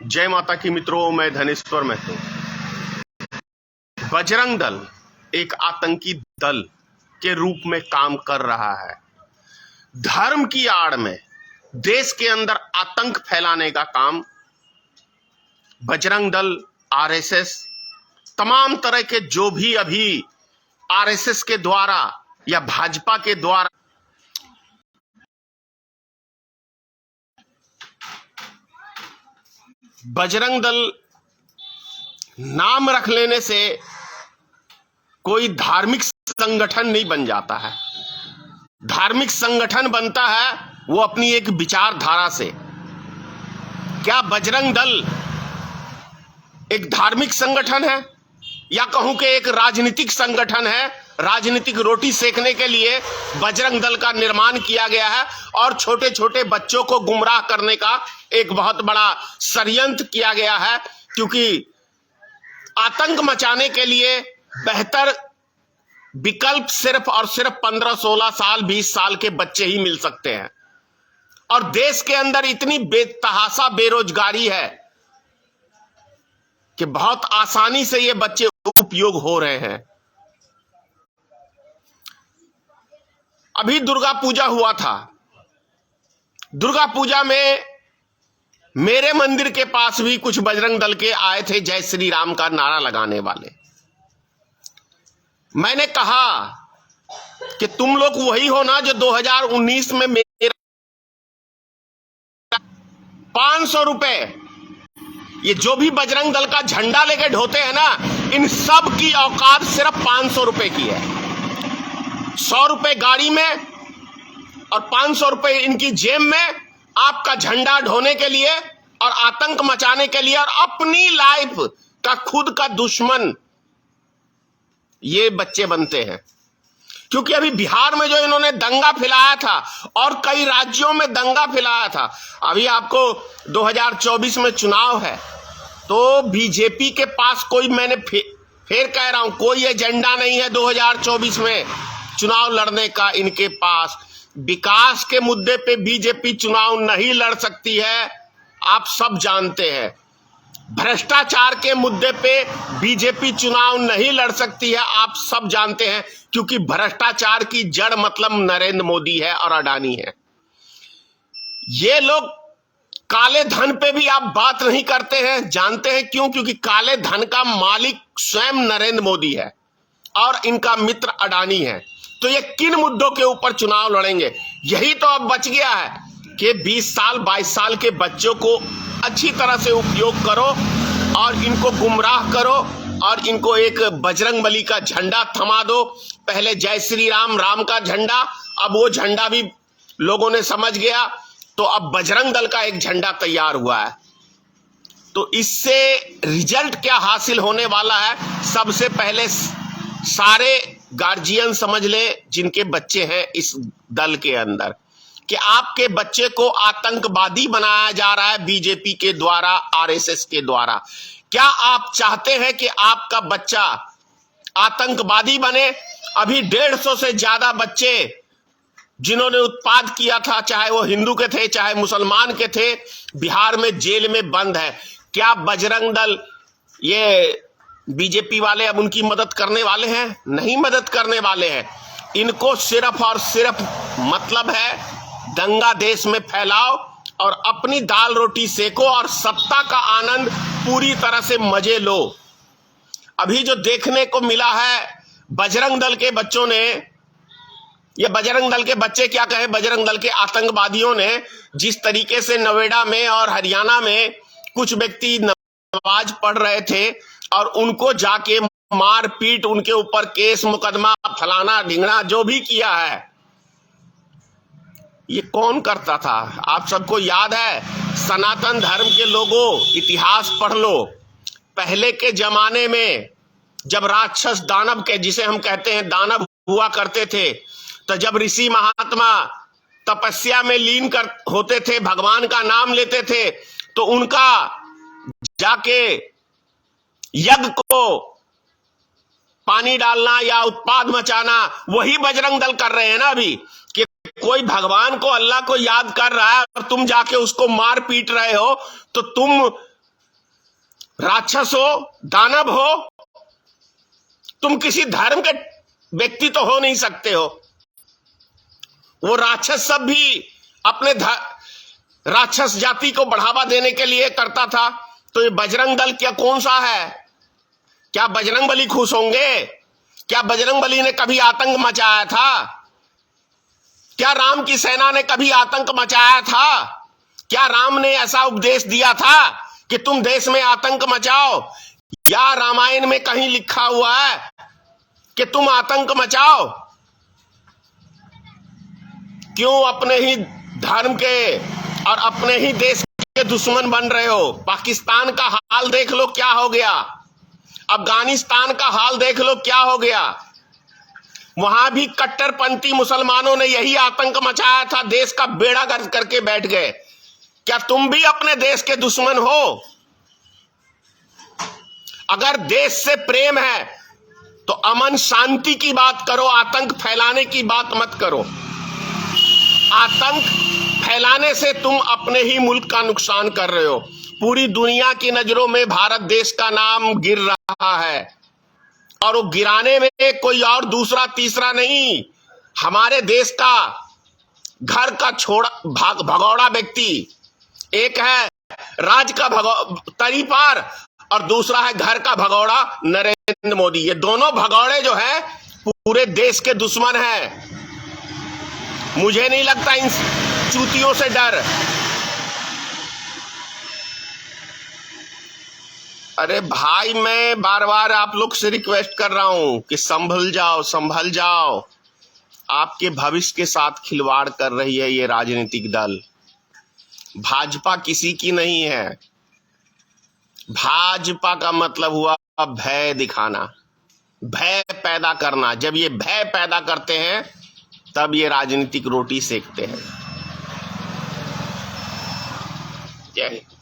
जय माता की मित्रों, मैं धनेश्वर महतो। बजरंग दल एक आतंकी दल के रूप में काम कर रहा है। धर्म की आड़ में देश के अंदर आतंक फैलाने का काम बजरंग दल, आरएसएस, तमाम तरह के जो भी अभी आरएसएस के द्वारा या भाजपा के द्वारा बजरंग दल नाम रख लेने से कोई धार्मिक संगठन नहीं बन जाता है। धार्मिक संगठन बनता है वो अपनी एक विचारधारा से। क्या बजरंग दल एक धार्मिक संगठन है या कहूं कि एक राजनीतिक संगठन है? राजनीतिक रोटी सेकने के लिए बजरंग दल का निर्माण किया गया है और छोटे छोटे बच्चों को गुमराह करने का एक बहुत बड़ा षड्यंत्र किया गया है, क्योंकि आतंक मचाने के लिए बेहतर विकल्प सिर्फ और सिर्फ 15-16 साल 20 साल के बच्चे ही मिल सकते हैं। और देश के अंदर इतनी बेतहाशा बेरोजगारी है कि बहुत आसानी से ये बच्चे उपयोग हो रहे हैं। अभी दुर्गा पूजा हुआ था। दुर्गा पूजा में मेरे मंदिर के पास भी कुछ बजरंग दल के आए थे जय श्री राम का नारा लगाने वाले। मैंने कहा कि तुम लोग वही हो ना जो 2019 में मेरा 500 रुपए, ये जो भी बजरंग दल का झंडा लेके ढोते हैं ना, इन सब की औकात सिर्फ 500 रुपए की है। 100 रुपए गाड़ी में और 500 रुपए इनकी जेब में आपका झंडा ढोने के लिए और आतंक मचाने के लिए और अपनी लाइफ का खुद का दुश्मन ये बच्चे बनते हैं। क्योंकि अभी बिहार में जो इन्होंने दंगा फैलाया था और कई राज्यों में दंगा फैलाया था, अभी आपको 2024 में चुनाव है, तो बीजेपी के पास कोई, मैंने फिर कह रहा हूं, कोई एजेंडा नहीं है 2024 में चुनाव लड़ने का। इनके पास विकास के मुद्दे पे बीजेपी चुनाव नहीं लड़ सकती है, आप सब जानते हैं। भ्रष्टाचार के मुद्दे पे बीजेपी चुनाव नहीं लड़ सकती है, आप सब जानते हैं, क्योंकि भ्रष्टाचार की जड़ मतलब नरेंद्र मोदी है और अडानी है। ये लोग काले धन पे भी आप बात नहीं करते हैं, जानते हैं क्यों? क्योंकि काले धन का मालिक स्वयं नरेंद्र मोदी है और इनका मित्र अडानी है। तो ये किन मुद्दों के ऊपर चुनाव लड़ेंगे? यही तो अब बच गया है कि 20 साल 22 साल के बच्चों को अच्छी तरह से उपयोग करो और इनको गुमराह करो और इनको एक बजरंग बली का झंडा थमा दो। पहले जय श्री राम, राम का झंडा, अब वो झंडा भी लोगों ने समझ गया, तो अब बजरंग दल का एक झंडा तैयार हुआ है। तो इससे रिजल्ट क्या हासिल होने वाला है? सबसे पहले सारे गार्जियन समझ ले जिनके बच्चे हैं इस दल के अंदर, कि आपके बच्चे को आतंकवादी बनाया जा रहा है बीजेपी के द्वारा, आरएसएस के द्वारा। क्या आप चाहते हैं कि आपका बच्चा आतंकवादी बने? अभी 150 से ज्यादा बच्चे जिन्होंने उत्पाद किया था, चाहे वो हिंदू के थे चाहे मुसलमान के थे, बिहार में जेल में बंद है। क्या बजरंग दल, ये बीजेपी वाले अब उनकी मदद करने वाले हैं? नहीं मदद करने वाले हैं। इनको सिर्फ और सिर्फ मतलब है दंगा देश में फैलाओ और अपनी दाल रोटी सेको और सत्ता का आनंद पूरी तरह से मजे लो। अभी जो देखने को मिला है बजरंग दल के बच्चों ने, ये बजरंग दल के बच्चे क्या कहे, बजरंग दल के आतंकवादियों ने जिस तरीके से नोएडा में और हरियाणा में कुछ व्यक्ति नमाज पढ़ रहे थे और उनको जाके मार पीट, उनके ऊपर केस मुकदमा, फलाना ढिंगना जो भी किया है, ये कौन करता था? आप सबको याद है। सनातन धर्म के लोगों, इतिहास पढ़ लो। पहले के जमाने में जब राक्षस दानव के, जिसे हम कहते हैं दानव, हुआ करते थे, तो जब ऋषि महात्मा तपस्या में लीन होते थे, भगवान का नाम लेते थे, तो उनका जाके यज्ञ को पानी डालना या उत्पाद मचाना, वही बजरंग दल कर रहे हैं ना अभी। कि कोई भगवान को, अल्लाह को याद कर रहा है और तुम जाके उसको मार पीट रहे हो, तो तुम राक्षस हो, दानव हो, तुम किसी धर्म के व्यक्ति तो हो नहीं सकते हो। वो राक्षस सब भी अपने राक्षस जाति को बढ़ावा देने के लिए करता था। तो ये बजरंग दल क्या कौन सा है? क्या बजरंग बली खुश होंगे? क्या बजरंग बली ने कभी आतंक मचाया था? क्या राम की सेना ने कभी आतंक मचाया था? क्या राम ने ऐसा उपदेश दिया था कि तुम देश में आतंक मचाओ? या रामायण में कहीं लिखा हुआ है कि तुम आतंक मचाओ? क्यों अपने ही धर्म के और अपने ही देश के दुश्मन बन रहे हो? पाकिस्तान का हाल देख लो क्या हो गया, अफगानिस्तान का हाल देख लो क्या हो गया। वहां भी कट्टरपंथी मुसलमानों ने यही आतंक मचाया था, देश का बेड़ा गर्क करके बैठ गए। क्या तुम भी अपने देश के दुश्मन हो? अगर देश से प्रेम है तो अमन शांति की बात करो, आतंक फैलाने की बात मत करो। आतंक फैलाने से तुम अपने ही मुल्क का नुकसान कर रहे हो। पूरी दुनिया की नजरों में भारत देश का नाम गिर रहा है, और वो गिराने में कोई और दूसरा तीसरा नहीं, हमारे देश का घर का भगौड़ा व्यक्ति। एक है राज का तरीपार और दूसरा है घर का भगौड़ा नरेंद्र मोदी। ये दोनों भगौड़े जो है पूरे देश के दुश्मन हैं। मुझे नहीं लगता इन चूतियों से डर। अरे भाई, मैं बार बार आप लोग से रिक्वेस्ट कर रहा हूं कि संभल जाओ, संभल जाओ। आपके भविष्य के साथ खिलवाड़ कर रही है ये राजनीतिक दल। भाजपा किसी की नहीं है। भाजपा का मतलब हुआ भय दिखाना, भय पैदा करना। जब ये भय पैदा करते हैं तब ये राजनीतिक रोटी सेकते हैं। जय हिंद।